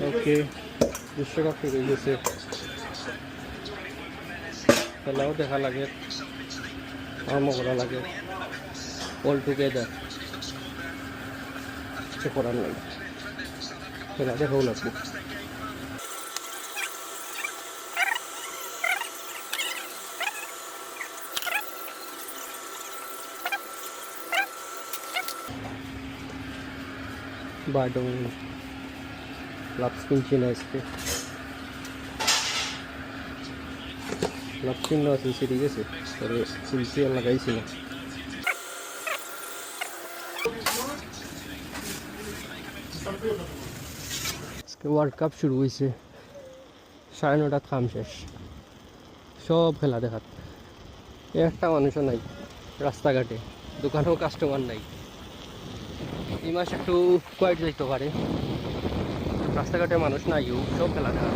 ওকে, বিশ্বকাপ শুরু হয়ে গেছে, খেলাও দেখা লাগে, আমও করা লাগে, অল টুগেদার। কিছু করার নাই, খেলা দেখাও লাগবে। বাডং লাভস কিনছি না আজকে, লাভস কিনা আছে ঠিক আছে, পরে ফুলসি আর লাগাইছি না। আজকে ওয়ার্ল্ড কাপ শুরু হয়েছে, 9:30 খাম শেষ, সব খেলা দেখাত, একটা মানুষও নাই রাস্তাঘাটে, দোকানেও কাস্টমার নাই। এই মাস একটু কোয়াইট যাইতে পারে, রাস্তাঘাটে মানুষ নাইও, সব খেলা দেখা।